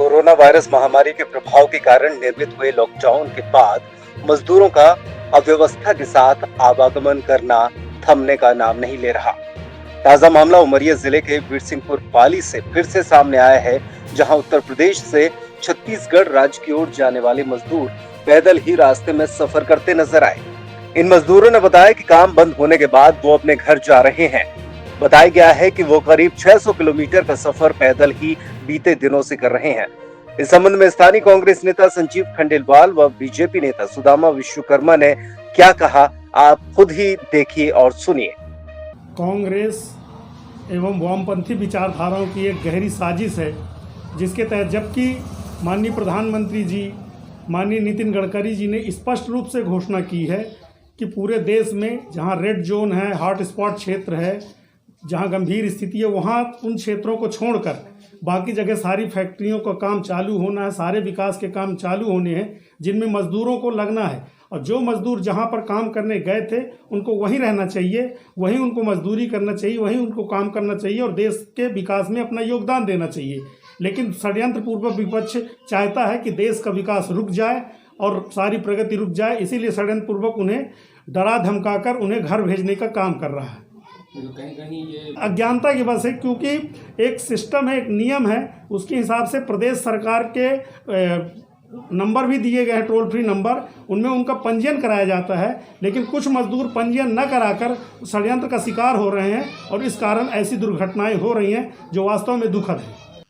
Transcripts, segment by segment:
Corona virus महामारी के प्रभाव के कारण निर्मित हुए लॉकडाउन के बाद मजदूरों का अव्यवस्था के साथ आवागमन करना थमने का नाम नहीं ले रहा। ताजा मामला उमरिया जिले के वीरसिंहपुर पाली से फिर से सामने आया है, जहां उत्तर प्रदेश से छत्तीसगढ़ राज्य की ओर जाने वाले मजदूर पैदल ही रास्ते में सफर करते नजर आए। इन मजदूरों ने बताया कि काम बंद होने के बाद वो अपने घर जा रहे हैं। बताया गया है कि वो करीब 600 किलोमीटर का सफर पैदल ही बीते दिनों से कर रहे हैं। इस संबंध में स्थानीय कांग्रेस नेता संजीव खंडेलवाल व बीजेपी नेता सुदामा विश्वकर्मा ने क्या कहा, आप खुद ही देखिए और सुनिए। कांग्रेस एवं वामपंथी विचारधाराओं की एक गहरी साजिश है, जिसके तहत जबकि माननीय प्रधानमंत्री जी माननीय नितिन गडकरी जी ने स्पष्ट रूप से घोषणा की है कि पूरे देश में जहां रेड जोन है, हॉट स्पॉट क्षेत्र है, जहां गंभीर स्थिति है, वहां उन क्षेत्रों को छोड़कर बाकी जगह सारी फैक्ट्रियों का काम चालू होना है, सारे विकास के काम चालू होने हैं जिनमें मजदूरों को लगना है। और जो मजदूर जहां पर काम करने गए थे उनको वहीं रहना चाहिए, वहीं उनको मजदूरी करना चाहिए, वहीं उनको काम करना चाहिए और देश के विकास में अपना योगदान देना चाहिए। लेकिन षड्यंत्र पूर्वक विपक्ष चाहता है कि देश का विकास रुक जाए और सारी प्रगति रुक जाए, इसीलिए षड्यंत्र पूर्वक उन्हें डरा धमकाकर उन्हें घर भेजने का काम कर रहा है। कहीं ये अज्ञानता की वजह से, क्योंकि एक सिस्टम है, एक नियम है, उसके हिसाब से प्रदेश सरकार के नंबर भी दिए गए हैं, टोल फ्री नंबर, उनमें उनका पंजीयन कराया जाता है। लेकिन कुछ मजदूर पंजीयन न कराकर षड्यंत्र का शिकार हो रहे हैं और इस कारण ऐसी दुर्घटनाएं हो रही हैं जो वास्तव में दुखद है।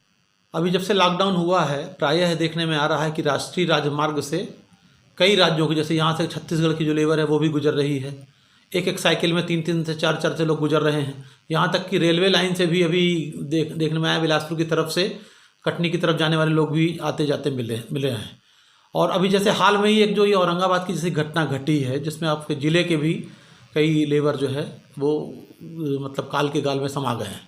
अभी जब से लॉकडाउन हुआ है, प्रायः देखने में आ रहा है कि राष्ट्रीय राजमार्ग से कई राज्यों के, जैसे यहाँ से छत्तीसगढ़ की जो लेबर है वो भी गुजर रही है। एक एक साइकिल में 3-3 से 4-4 से लोग गुजर रहे हैं। यहाँ तक कि रेलवे लाइन से भी अभी देखने में आया, बिलासपुर की तरफ से कटनी की तरफ जाने वाले लोग भी आते जाते मिल रहे हैं। और अभी जैसे हाल में ही एक जो ये औरंगाबाद की जैसी घटना घटी है, जिसमें आपके ज़िले के भी कई लेबर जो है वो मतलब काल के गाल में समा गए हैं।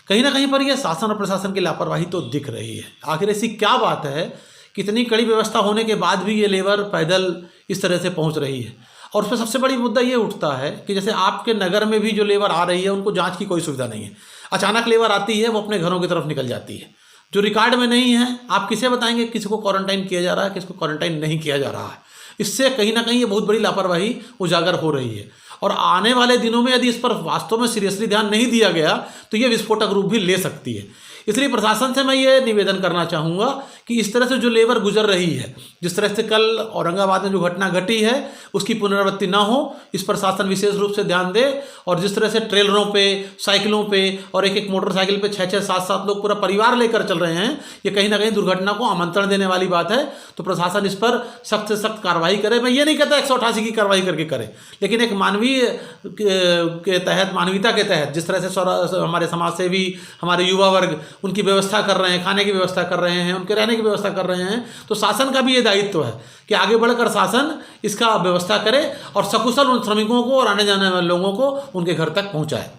कहीं ना कहीं पर यह शासन और प्रशासन की लापरवाही तो दिख रही है। आखिर ऐसी क्या बात है कि इतनी कड़ी व्यवस्था होने के बाद भी ये लेबर पैदल इस तरह से पहुंच रही है। और उसमें सबसे बड़ी मुद्दा ये उठता है कि जैसे आपके नगर में भी जो लेबर आ रही है उनको जांच की कोई सुविधा नहीं है। अचानक लेबर आती है, वो अपने घरों की तरफ निकल जाती है, जो रिकॉर्ड में नहीं है। आप किसे बताएंगे किसी को क्वारंटाइन किया जा रहा है, किसको क्वारंटाइन नहीं किया जा रहा है। इससे कहीं ना कहीं ये बहुत बड़ी लापरवाही उजागर हो रही है। और आने वाले दिनों में यदि इस पर वास्तव में सीरियसली ध्यान नहीं दिया गया तो ये विस्फोटक रूप भी ले सकती है। इसलिए प्रशासन से मैं ये निवेदन करना चाहूँगा कि इस तरह से जो लेबर गुजर रही है, जिस तरह से कल औरंगाबाद में जो घटना घटी है उसकी पुनरावृत्ति ना हो, इस पर शासन विशेष रूप से ध्यान दे। और जिस तरह से ट्रेलरों पे, साइकिलों पे और एक एक मोटरसाइकिल पे 6-6, 7-7 लोग पूरा परिवार लेकर चल रहे हैं, ये कहीं ना कहीं दुर्घटना को आमंत्रण देने वाली बात है। तो प्रशासन इस पर सख्त से सख्त कार्रवाई करे। मैं ये नहीं कहता 188 की कार्रवाई करके करे, लेकिन एक मानवीय के तहत, मानवीयता के तहत, जिस तरह से हमारे समाज सेवी, हमारे युवा वर्ग उनकी व्यवस्था कर रहे हैं, खाने की व्यवस्था कर रहे हैं, उनके रहने की व्यवस्था कर रहे हैं, तो शासन का भी ये दायित्व है कि आगे बढ़कर शासन इसका व्यवस्था करे और सकुशल उन श्रमिकों को और आने जाने वाले लोगों को उनके घर तक पहुंचाए।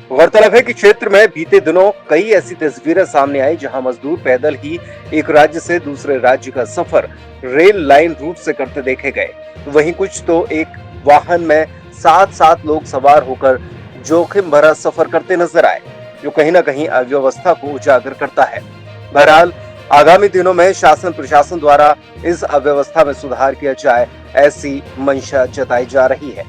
गौरतलब है कि क्षेत्र में बीते दिनों कई ऐसी तस्वीरें सामने आई जहां मजदूर पैदल ही एक राज्य से दूसरे राज्य का सफर रेल लाइन रूट से करते देखे गए। वहीं कुछ तो एक वाहन में 7-7 लोग सवार होकर जोखिम भरा सफर करते नजर आए, जो कहीं ना कहीं अव्यवस्था को उजागर करता है। बहरहाल आगामी दिनों में शासन प्रशासन द्वारा इस अव्यवस्था में सुधार किया जाए, ऐसी मंशा जताई जा रही है।